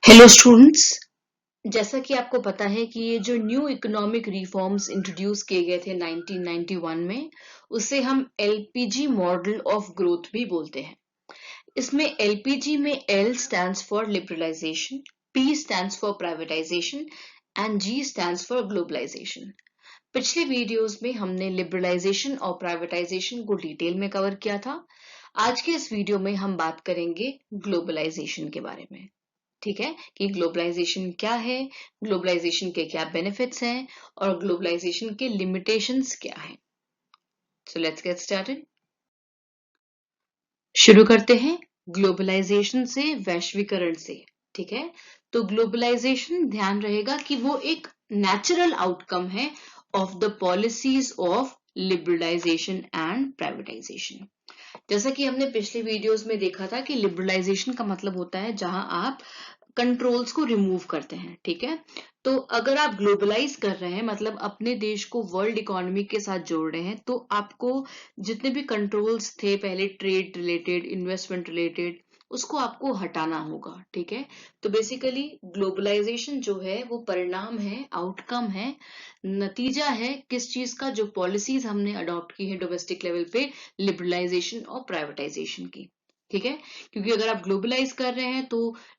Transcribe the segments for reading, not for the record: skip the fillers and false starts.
Hello students. जैसा कि आपको पता है कि ये जो न्यू इकोनॉमिक रिफॉर्म्स इंट्रोड्यूस किए गए थे 1991 में, उसे हम एलपीजी मॉडल ऑफ ग्रोथ भी बोलते हैं। इसमें एलपीजी में L stands for liberalization, P stands for privatization and G stands for globalization. पिछले वीडियोस में हमने लिबरलाइजेशन और प्राइवेटाइजेशन को डिटेल में कवर किया था। आज के इस वीडियो में हम बात करेंगे ग्लोबलाइजेशन के बारे में। ठीक है कि ग्लोबलाइजेशन क्या है, ग्लोबलाइजेशन के क्या बेनिफिट्स हैं और ग्लोबलाइजेशन के लिमिटेशंस क्या हैं। So let's get started. शुरू करते हैं ग्लोबलाइजेशन से, वैश्वीकरण से। ठीक है, तो ग्लोबलाइजेशन ध्यान रहेगा कि वो एक नेचुरल आउटकम है of the policies of liberalization and privatization. जैसा कि हमने पिछले वीडियोस में देखा था कि लिबरलाइजेशन का मतलब होता है जहां आप कंट्रोल्स को रिमूव करते हैं। ठीक है, तो अगर आप ग्लोबलाइज कर रहे हैं मतलब अपने देश को वर्ल्ड इकोनॉमी के साथ जोड़ रहे हैं, तो आपको जितने भी कंट्रोल्स थे पहले ट्रेड रिलेटेड, इन्वेस्टमेंट रिलेटेड, उसको आपको हटाना होगा। ठीक है, तो बेसिकली ग्लोबलाइजेशन जो है वो परिणाम है, आउटकम है, नतीजा है किस चीज का, जो पॉलिसीज हमने अडॉप्ट की है डोमेस्टिक लेवल पे लिबरलाइजेशन और प्राइवेटाइजेशन की। ठीक है, क्योंकि अगर आप ग्लोबलाइज कर रहे हैं तो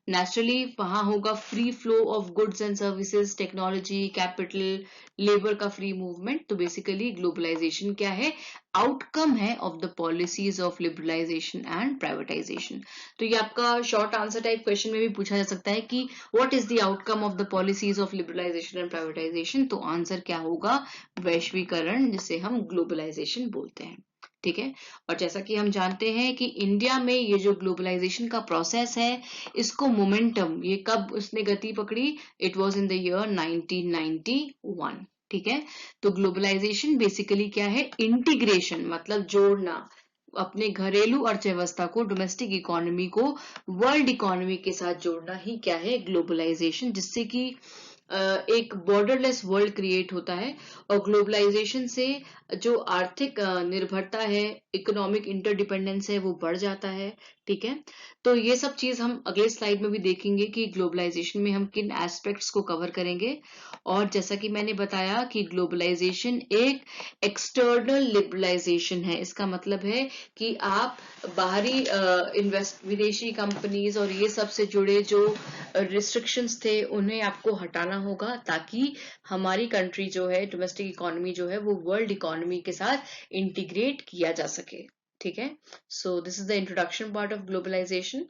नेचुरली वहां होगा free flow of goods and services, technology, capital, labour का फ्री मूवमेंट। तो बेसिकली ग्लोबलाइजेशन क्या है, आउटकम है of the policies of liberalization and privatization. तो ये आपका शॉर्ट आंसर टाइप क्वेश्चन में भी पूछा जा सकता है कि what is the outcome of the policies of liberalization and privatization. तो आंसर क्या होगा, वैश्वीकरण, जिसे हम ग्लोबलाइजेशन बोलते हैं। ठीक है, और जैसा कि हम जानते हैं कि इंडिया में ये जो ग्लोबलाइजेशन का प्रोसेस है, इसको मोमेंटम, ये कब उसने गति पकड़ी, it was in the year 1991। ठीक है, तो ग्लोबलाइजेशन बेसिकली क्या है, इंटीग्रेशन मतलब जोड़ना, अपने घरेलू अर्थव्यवस्था को, डोमेस्टिक इकोनॉमी को वर्ल्ड इकोनॉमी के साथ जोड़ना ही क्या है, ग्लोबलाइजेशन, जिससे कि एक बॉर्डरलेस वर्ल्ड क्रिएट होता है। और ग्लोबलाइजेशन से जो आर्थिक निर्भरता है, इकोनॉमिक इंटरडिपेंडेंस है, वो बढ़ जाता है। ठीक है, तो ये सब चीज हम अगले स्लाइड में भी देखेंगे कि ग्लोबलाइजेशन में हम किन एस्पेक्ट्स को कवर करेंगे। और जैसा कि मैंने बताया कि ग्लोबलाइजेशन एक एक्सटर्नल लिबरलाइजेशन है। इसका मतलब है कि आप बाहरी विदेशी कंपनीज और ये सब से जुड़े जो रिस्ट्रिक्शंस थे उन्हें आपको हटाना होगा, ताकि हमारी कंट्री जो है, डोमेस्टिक इकोनॉमी जो है, वो वर्ल्ड इकोनॉमी के साथ इंटीग्रेट किया जा सके। ठीक है, so this is the introduction part of globalization.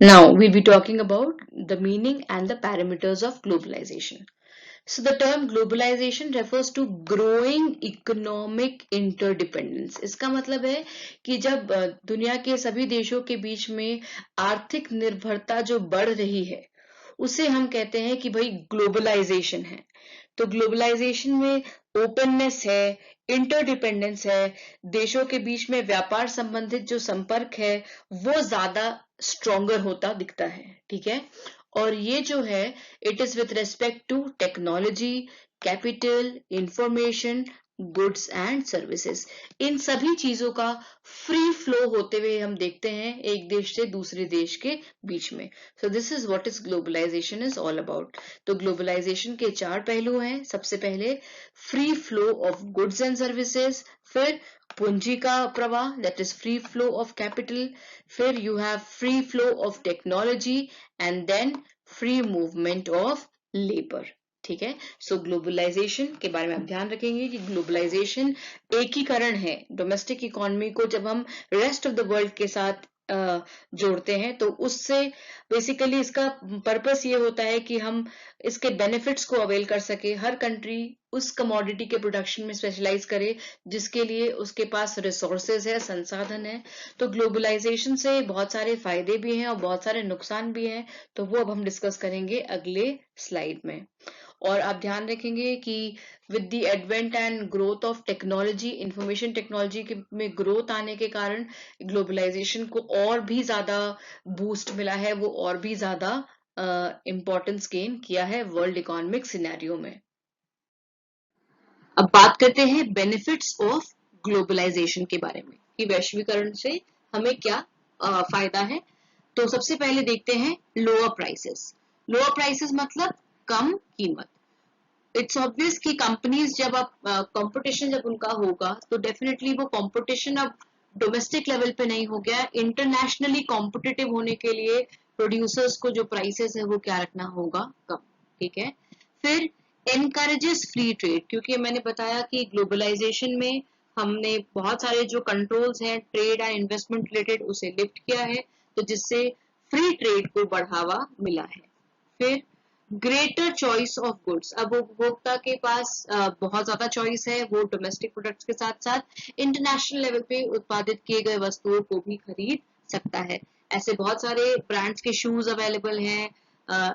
Now we'll be talking about the meaning and the parameters of globalization. So the term globalization refers to growing economic interdependence. इसका मतलब है कि जब दुनिया के सभी देशों के बीच में आर्थिक निर्भरता जो बढ़ रही है, उसे हम कहते हैं कि भाई ग्लोबलाइजेशन है। तो ग्लोबलाइजेशन में ओपननेस है, इंटरडिपेंडेंस है, देशों के बीच में व्यापार संबंधित जो संपर्क है वो ज्यादा स्ट्रोंगर होता दिखता है। ठीक है, और ये जो है it is with respect to technology, capital, information, goods and services. इन सभी चीजों का फ्री फ्लो होते हुए हम देखते हैं एक देश से दूसरे देश के बीच में। So this is what is globalisation is all about. तो ग्लोबलाइजेशन के चार पहलू हैं। सबसे पहले free flow of goods and services, फिर पूंजी का प्रवाह, that is free flow of capital, फिर you have free flow of technology and then free movement of labour. ठीक है, सो ग्लोबलाइजेशन के बारे में आप ध्यान रखेंगे कि ग्लोबलाइजेशन एकीकरण है। डोमेस्टिक इकोनॉमी को जब हम रेस्ट ऑफ द वर्ल्ड के साथ जोड़ते हैं तो उससे बेसिकली इसका पर्पस ये होता है कि हम इसके बेनिफिट्स को अवेल कर सके। हर कंट्री उस कमोडिटी के प्रोडक्शन में स्पेशलाइज करे जिसके लिए उसके पास रिसोर्सेज है, संसाधन है। तो ग्लोबलाइजेशन से बहुत सारे फायदे भी हैं और बहुत सारे नुकसान भी हैं, तो वो अब हम डिस्कस करेंगे अगले स्लाइड में। और आप ध्यान रखेंगे कि with the advent and growth of technology, information technology में ग्रोथ आने के कारण ग्लोबलाइजेशन को और भी ज्यादा बूस्ट मिला है, वो और भी ज्यादा इंपॉर्टेंस गेन किया है वर्ल्ड इकोनॉमिक सिनेरियो में। अब बात करते हैं बेनिफिट्स ऑफ ग्लोबलाइजेशन के बारे में कि वैश्वीकरण से हमें क्या फायदा है। तो सबसे पहले देखते हैं लोअर प्राइसेस। लोअर प्राइसेस मतलब कम कीमत। इट्स ऑब्वियस कि कंपनीज जब आप कंपटीशन जब उनका होगा तो डेफिनेटली वो कंपटीशन अब डोमेस्टिक लेवल पे नहीं हो गया, इंटरनेशनली कॉम्पिटिटिव होने के लिए प्रोड्यूसर्स को जो प्राइसेस है वो क्या रखना होगा, कम। ठीक है। फिर एनकरेजेस फ्री ट्रेड, क्योंकि मैंने बताया कि ग्लोबलाइजेशन में हमने बहुत सारे जो कंट्रोल्स हैं ट्रेड एंड इन्वेस्टमेंट रिलेटेड उसे लिफ्ट किया है, तो जिससे फ्री ट्रेड को बढ़ावा मिला है। फिर ग्रेटर चॉइस ऑफ गुड्स, अब उपभोक्ता के पास बहुत ज्यादा चॉइस है, वो डोमेस्टिक प्रोडक्ट्स के साथ साथ इंटरनेशनल लेवल पे उत्पादित किए गए वस्तुओं को भी खरीद सकता है। ऐसे बहुत सारे ब्रांड्स के शूज अवेलेबल हैं,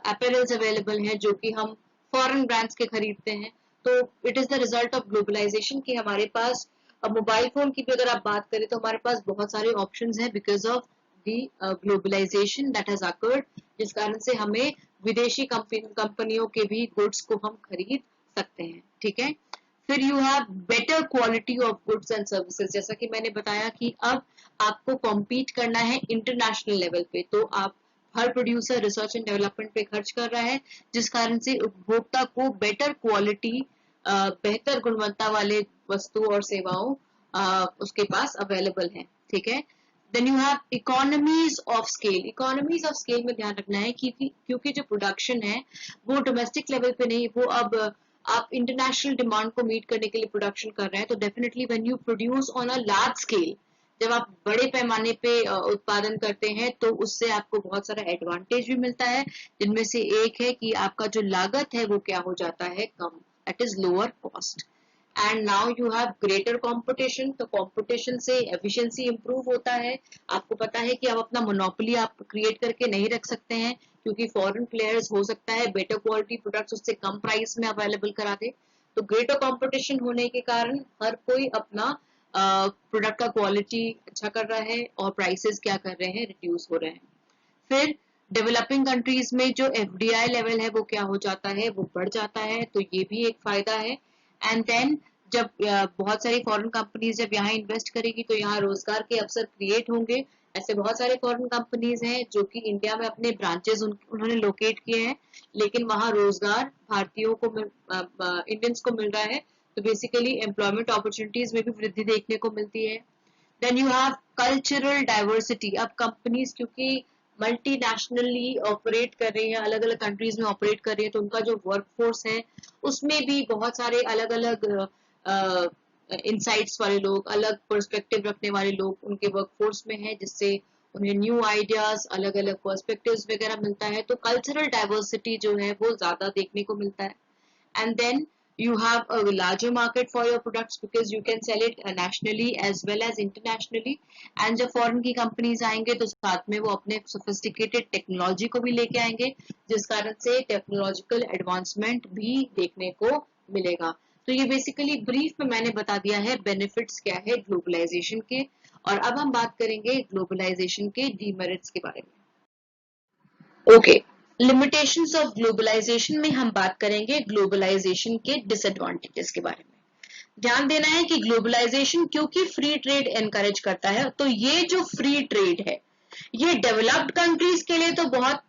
अपैरल्स अवेलेबल हैं जो कि हम फॉरेन ब्रांड्स के खरीदते हैं। तो it is the result of globalization कि हमारे पास अब मोबाइल फोन की भी अगर आप बात करें तो हमारे पास बहुत सारे ऑप्शंस हैं because of the globalization that has occurred, जिस कारण से हमें विदेशी कंपनियों के भी गुड्स को हम खरीद सकते हैं। ठीक है। फिर you have better quality of goods and services, जैसा कि मैंने बताया कि अब आपको कॉम्पीट करना है इंटरनेशनल लेवल पे, तो आप हर प्रोड्यूसर रिसर्च एंड डेवलपमेंट पे खर्च कर रहा है, जिस कारण से उपभोक्ता को बेटर क्वालिटी, बेहतर गुणवत्ता वाले वस्तु और सेवाओं उसके पास अवेलेबल है। ठीक है। Then you have economies of scale. Economies of scale में ध्यान रखना है क्योंकि जो प्रोडक्शन है वो डोमेस्टिक लेवल पे नहीं, वो अब आप इंटरनेशनल डिमांड को मीट करने के लिए प्रोडक्शन कर रहे हैं। तो definitely when you produce on a large scale, जब आप बड़े पैमाने पे उत्पादन करते हैं तो उससे आपको बहुत सारा एडवांटेज भी मिलता है, जिनमें से एक है कि आपका जो लागत है वो क्या हो जाता है, कम, that is lower cost. And now you have greater competition, तो कंपटीशन से एफिशिएंसी इंप्रूव होता है। आपको पता है कि अब अपना मोनोपोली आप क्रिएट करके नहीं रख सकते हैं, क्योंकि फॉरेन प्लेयर्स हो सकता है बेटर क्वालिटी प्रोडक्ट्स उससे कम प्राइस में अवेलेबल करा दे। तो ग्रेटर कंपटीशन होने के कारण हर कोई अपना प्रोडक्ट का क्वालिटी अच्छा कर रहा है और प्राइसेस क्या कर रहे हैं, रिड्यूस हो रहे हैं। फिर डेवलपिंग कंट्रीज में जो एफडीआई लेवल है वो क्या हो जाता है, वो बढ़ जाता है, तो ये भी एक फायदा है। एंड देन जब बहुत सारी फॉरेन कंपनीज जब यहाँ इन्वेस्ट करेगी तो यहाँ रोजगार के अवसर क्रिएट होंगे। ऐसे बहुत सारे फॉरेन कंपनीज हैं जो कि इंडिया में अपने ब्रांचेस उन्होंने लोकेट किए हैं, लेकिन वहाँ रोजगार भारतीयों को इंडियंस को मिल रहा है, तो बेसिकली एम्प्लॉयमेंट अपॉर्चुनिटीज में भी वृद्धि देखने को मिलती है। Then you have cultural diversity. अब कंपनीज क्योंकि मल्टीनेशनली ऑपरेट कर रही है, अलग अलग कंट्रीज में ऑपरेट कर रही है, तो उनका जो वर्क फोर्स है उसमें भी बहुत सारे अलग अलग इनसाइट्स वाले लोग, अलग पर्सपेक्टिव रखने वाले लोग उनके वर्क फोर्स में है, जिससे उन्हें न्यू आइडियाज, अलग अलग पर्सपेक्टिव्स वगैरह मिलता है। तो कल्चरल डाइवर्सिटी जो है वो ज्यादा देखने को मिलता है। and then you have a larger market for your products because you can sell it nationally as well as internationally। and जब फॉरेन की कंपनीज आएंगे तो साथ में वो अपने सोफिस्टिकेटेड टेक्नोलॉजी को भी लेके आएंगे, जिस कारण से टेक्नोलॉजिकल एडवांसमेंट भी देखने को मिलेगा। तो ये बेसिकली ब्रीफ में मैंने बता दिया है बेनिफिट्स क्या है ग्लोबलाइजेशन के। और अब हम बात करेंगे ग्लोबलाइजेशन के डीमेरिट्स के बारे में। ओके, लिमिटेशंस ऑफ ग्लोबलाइजेशन में हम बात करेंगे ग्लोबलाइजेशन के डिसएडवांटेजेस के बारे में। ध्यान देना है कि ग्लोबलाइजेशन क्योंकि फ्री ट्रेड एनकरेज करता है, तो ये जो फ्री ट्रेड है ये डेवलप्ड कंट्रीज के लिए तो बहुत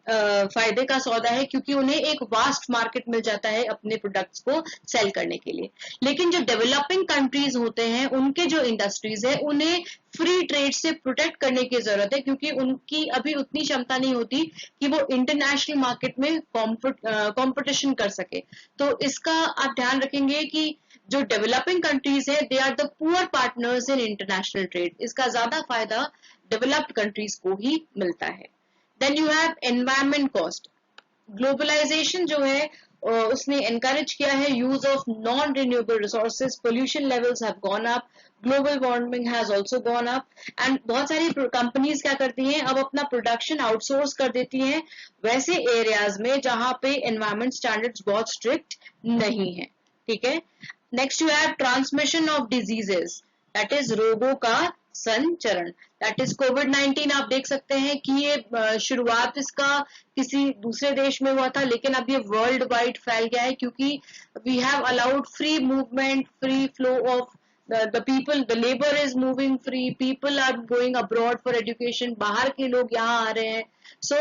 फायदे का सौदा है, क्योंकि उन्हें एक वास्ट मार्केट मिल जाता है अपने प्रोडक्ट्स को सेल करने के लिए। लेकिन जो डेवलपिंग कंट्रीज होते हैं उनके जो इंडस्ट्रीज है उन्हें फ्री ट्रेड से प्रोटेक्ट करने की जरूरत है, क्योंकि उनकी अभी उतनी क्षमता नहीं होती कि वो इंटरनेशनल मार्केट में कॉम्पिटिशन कर सके। तो इसका आप ध्यान रखेंगे कि जो डेवलपिंग कंट्रीज है they are the poor partners in international trade, इसका ज्यादा फायदा डेवलप्ड कंट्रीज को ही मिलता है। Then you have environment cost. Globalization जो है उसने एनकरेज किया है use of non renewable resources, pollution levels have gone up, global warming has also gone up. And बहुत सारी कंपनीज क्या करती हैं, अब अपना प्रोडक्शन आउटसोर्स कर देती हैं वैसे एरियाज में जहां पे एनवायरमेंट स्टैंडर्ड्स बहुत स्ट्रिक्ट नहीं है। ठीक है। Next you have transmission of diseases, that is रोगों का संचरण, दैट इज कोविड-19। आप देख सकते हैं कि ये शुरुआत इसका किसी दूसरे देश में हुआ था, लेकिन अब ये वर्ल्ड वाइड फैल गया है, क्योंकि we have allowed free movement, free flow of the people, the labor is moving free, people are going abroad for education, बाहर के लोग यहाँ आ रहे हैं. So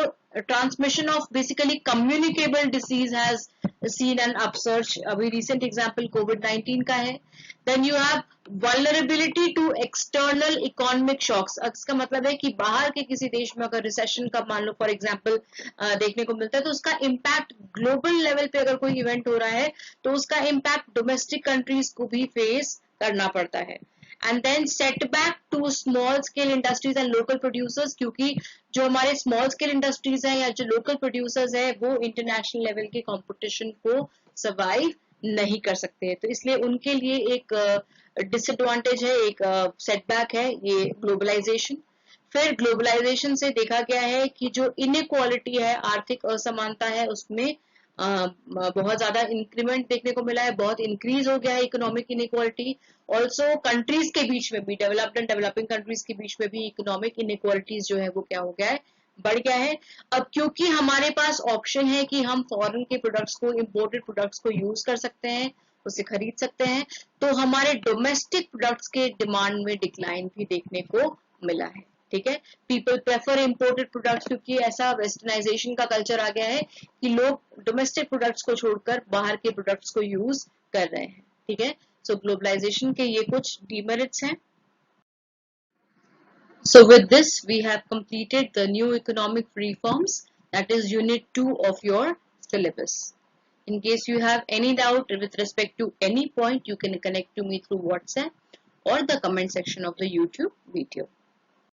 transmission of basically communicable disease has seen an upsurge. अभी recent example COVID-19 का है. Then you have vulnerability to external economic shocks. इसका मतलब है कि बाहर के किसी देश में अगर रिसेशन का मान लो फॉर एग्जाम्पल देखने को मिलता है तो उसका इम्पैक्ट ग्लोबल लेवल पे अगर कोई इवेंट हो रहा है तो उसका इम्पैक्ट डोमेस्टिक कंट्रीज को भी फेस करना पड़ता है. And then setback to small scale industries and local producers, क्योंकि जो हमारे स्मॉल स्केल इंडस्ट्रीज हैं या जो लोकल प्रोड्यूसर्स हैं वो इंटरनेशनल लेवल के कंपटीशन को सर्वाइव नहीं कर सकते हैं, तो इसलिए उनके लिए एक डिसएडवांटेज है, एक सेटबैक है ये ग्लोबलाइजेशन. फिर ग्लोबलाइजेशन से देखा गया है कि जो इनइक्वालिटी है, आर्थिक असमानता है, उसमें बहुत ज्यादा इंक्रीमेंट देखने को मिला है, बहुत इंक्रीज हो गया है इकोनॉमिक इनइक्वालिटी. ऑल्सो कंट्रीज के बीच में भी, डेवलप्ड एंड डेवलपिंग कंट्रीज के बीच में भी इकोनॉमिक इनइक्वालिटीज जो है वो क्या हो गया है, बढ़ गया है. अब क्योंकि हमारे पास ऑप्शन है कि हम फॉरेन के प्रोडक्ट्स को, इंपोर्टेड प्रोडक्ट्स को यूज कर सकते हैं, उसे खरीद सकते हैं, तो हमारे डोमेस्टिक प्रोडक्ट्स के डिमांड में डिक्लाइन भी देखने को मिला है. ठीक है, पीपल प्रेफर इंपोर्टेड प्रोडक्ट्स क्योंकि ऐसा वेस्टर्नाइजेशन का कल्चर आ गया है कि लोग डोमेस्टिक प्रोडक्ट्स को छोड़कर बाहर के प्रोडक्ट्स को यूज कर रहे हैं. ठीक है, सो ग्लोबलाइजेशन के ये कुछ डीमेरिट्स हैं. So with this we have completed the new economic reforms, that is unit 2 of your syllabus. In case you have any doubt with respect to any point, you can connect to me through WhatsApp or the comment section of the YouTube video.